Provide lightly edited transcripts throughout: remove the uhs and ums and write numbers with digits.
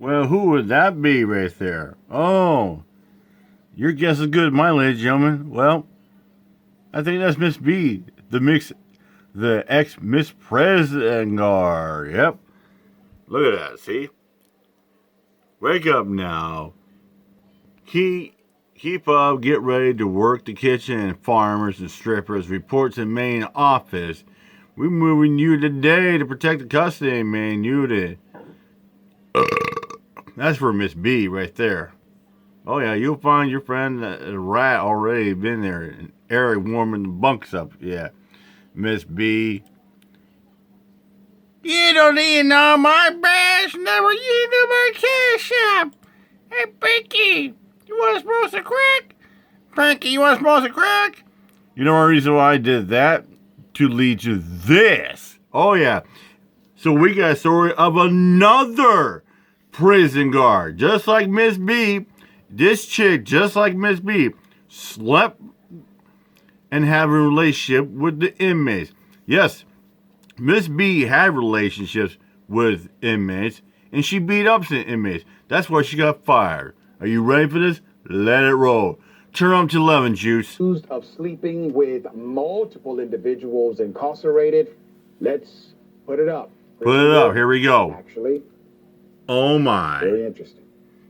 Well, who would that be right there? Oh, your guess is good, my ladies and gentlemen. Well, I think that's Miss B, the ex-Miss President Gaurd. Yep. Look at that, see? Wake up now. Keep up, get ready to work the kitchen and farmers and strippers. Reports in main office. We're moving you today to protect the custody main unit. That's for Miss B right there. Oh yeah, you'll find your friend the rat already been there. Eric warming the bunks up. Yeah. Miss B. You don't even know my badge number. You know my cash app. Hey, Pinky, you want to smoke some crack? Pinky, you want to smoke some crack? You know the reason why I did that? To lead to this. Oh, yeah. So we got a story of another prison guard. Just like Miss B, this chick, just like Miss B, slept and have a relationship with the inmates. Yes, Miss B had relationships with inmates, and she beat up some inmates. That's why she got fired. Are you ready for this? Let it roll. Turn on to 11, Juice. Accused of sleeping with multiple individuals incarcerated. Let's put it up. Put it up. Here we go. Actually, oh my. very interesting.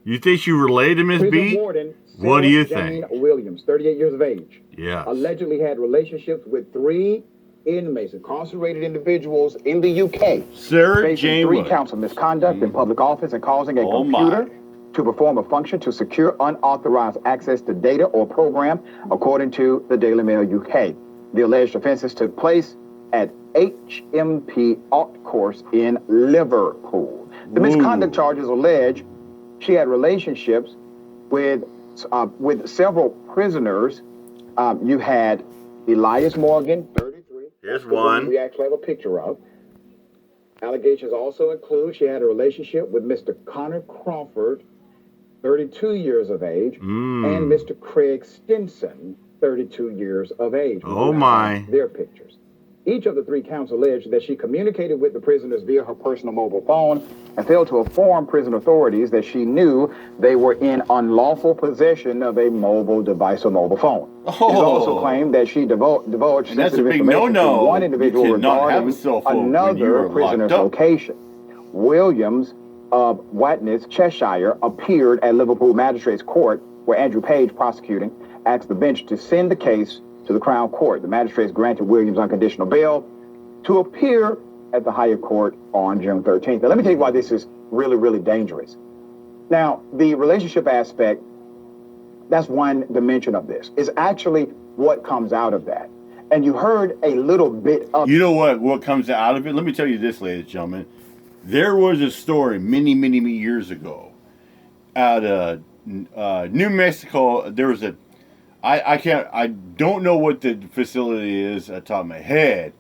You think she related to Miss B? Warden, what do you Jane think? Williams, 38 years of age. Yeah. Allegedly had relationships with 3 inmates, incarcerated individuals in the UK. Sarah Jane 3 counts of misconduct in public office and causing a computer to perform a function to secure unauthorized access to data or program, according to the Daily Mail UK. The alleged offenses took place at HMP Alt Course in Liverpool. The misconduct charges allege she had relationships with several prisoners. You had Elias Morgan, 33. Here's one. We actually have a picture of. Allegations also include she had a relationship with Mr. Connor Crawford, 32 years of age, and Mr. Craig Stinson, 32 years of age. Oh my. Their pictures. Each of the 3 counts allege that she communicated with the prisoners via her personal mobile phone and failed to inform prison authorities that she knew they were in unlawful possession of a mobile device or mobile phone. It's also claimed that she divulged sensitive information to one individual regarding another prisoner's location. Williams of Watness, Cheshire, appeared at Liverpool Magistrates Court, where Andrew Page, prosecuting, asked the bench to send the case to the Crown Court. The magistrates granted Williams unconditional bail to appear at the higher court on June 13th. Now, let me tell you why this is really, really dangerous. Now, the relationship aspect, that's one dimension of this, is actually what comes out of that. And you heard a little bit of... You know what comes out of it? Let me tell you this, ladies and gentlemen. There was a story many, many, many years ago out of New Mexico. There was a... I don't know what the facility is at the top of my head,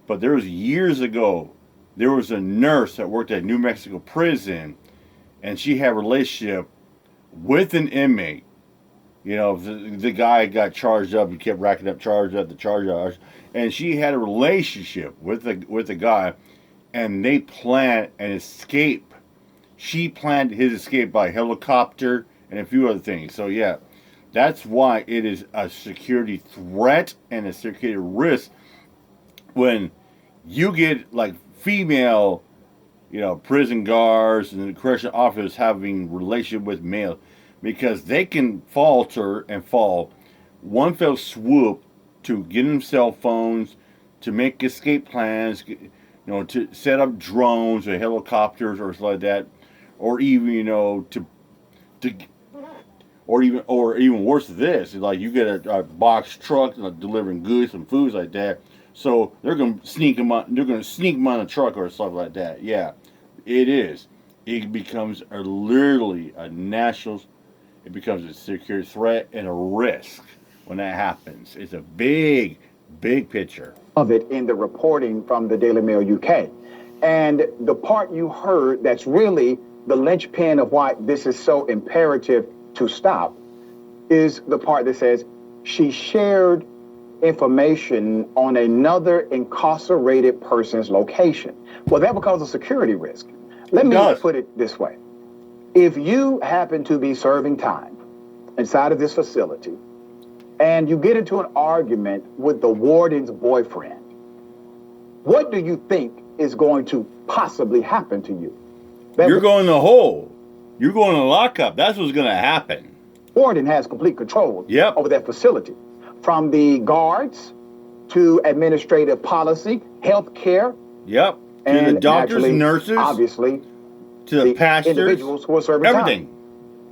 but there was years ago, there was a nurse that worked at New Mexico prison, and she had a relationship with an inmate. You know, the guy got charged up, he kept racking up charges at the charge, and she had a relationship with the guy, and they planned an escape. She planned his escape by helicopter and a few other things. So yeah. That's why it is a security threat and a security risk when you get like female, prison guards and correction officers having relationship with male, because they can falter and fall one fell swoop to get them cell phones, to make escape plans, to set up drones or helicopters or something like that, or even or even worse than this, like you get a box truck delivering goods and foods like that. So they're gonna sneak them on. They're gonna sneak them on a truck or stuff like that. Yeah, it is. It becomes literally a national. It becomes a security threat and a risk when that happens. It's a big, big picture of it in the reporting from the Daily Mail UK, and the part you heard that's really the linchpin of why this is so imperative to stop is the part that says she shared information on another incarcerated person's location. Well, that would cause a security risk. Let me put it this way. If you happen to be serving time inside of this facility and you get into an argument with the warden's boyfriend, what do you think is going to possibly happen to you? You're going in the hole. You're going to lockup. That's what's going to happen. Warden has complete control Yep. over that facility, from the guards to administrative policy, health care. Yep. To And the doctors and nurses. obviously, to the pastors. individuals who are serving everything. time.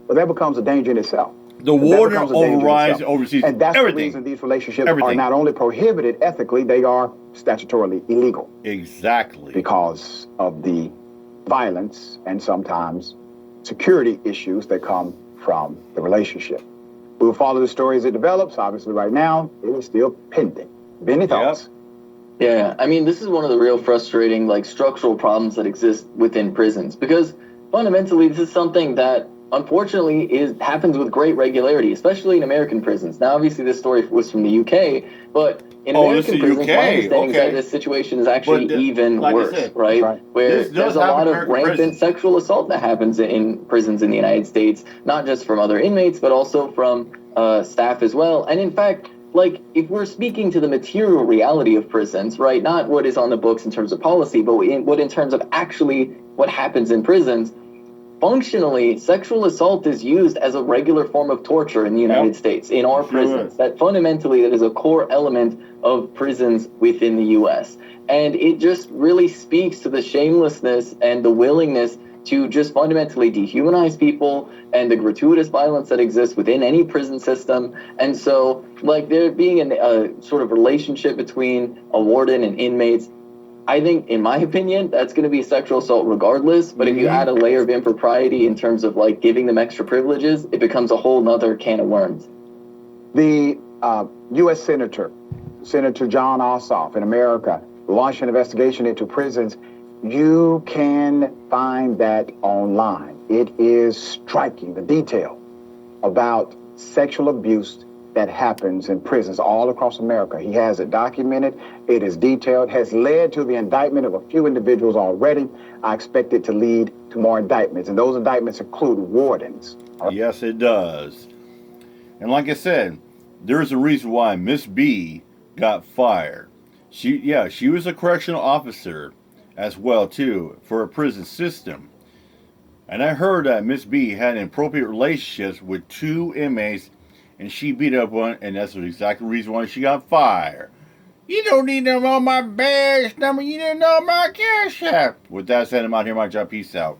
But that becomes a danger in itself. The warden oversees and that's everything. the reason these relationships are not only prohibited ethically, they are statutorily illegal. Exactly. Because of the violence and sometimes security issues that come from the relationship. We will follow the story as it develops. Obviously, right now, it is still pending. Benny, thoughts? Yeah, I mean, this is one of the real frustrating, like, structural problems that exist within prisons, because fundamentally, this is something that unfortunately happens with great regularity, especially in American prisons. Now, obviously, this story was from the UK, but in American prisons, my understanding is that this situation is actually even worse, right? Where there's a lot of rampant sexual assault that happens in prisons in the United States, not just from other inmates, but also from staff as well. And in fact, like, if we're speaking to the material reality of prisons, right, not what is on the books in terms of policy, but what in terms of actually what happens in prisons, functionally, sexual assault is used as a regular form of torture in the United States, in our prisons. That fundamentally, that is a core element of prisons within the U.S. And it just really speaks to the shamelessness and the willingness to just fundamentally dehumanize people and the gratuitous violence that exists within any prison system. And so, like, there being a sort of relationship between a warden and inmates, I think, in my opinion, that's going to be sexual assault regardless. But if you add a layer of impropriety in terms of, like, giving them extra privileges, it becomes a whole nother can of worms. The U.S. Senator John Ossoff in America, launched an investigation into prisons. You can find that online. It is striking, the detail about sexual abuse that happens in prisons all across America. He has it documented. It is detailed, has led to the indictment of a few individuals already. I expect it to lead to more indictments, and those indictments include wardens. Yes, it does. And like I said, there's a reason why Miss B got fired. She was a correctional officer as well, too, for a prison system. And I heard that Miss B had inappropriate relationships with 2 inmates, and she beat up one, and that's the exact reason why she got fired. You don't need to know my badge number. You didn't know my cash app. With that said, I'm out here, my job. Peace out.